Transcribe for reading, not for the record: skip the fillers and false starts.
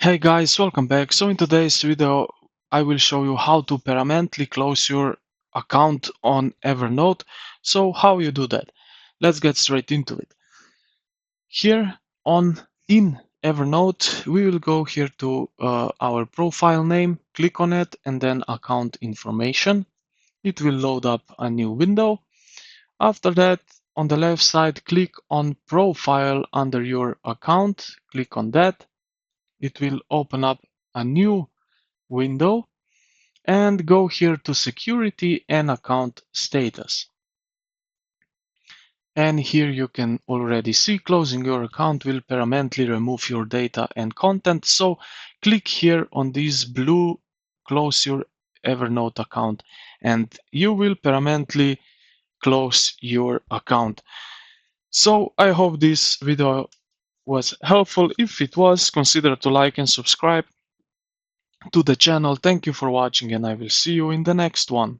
Hey guys, welcome back. So in today's video, I will show you how to permanently close your account on Evernote. So how you do that? Let's get straight into it. Here in Evernote, we will go here to our profile name, click on it, and then account information. It will load up a new window. After that, on the left side, click on profile under your account. Click on that. It will open up a new window and go here to security and account status. And here you can already see closing your account will permanently remove your data and content. So click here on this blue close your Evernote account and you will permanently close your account. So I hope this video was helpful. If it was, consider to like and subscribe to the channel. Thank you for watching and I will see you in the next one.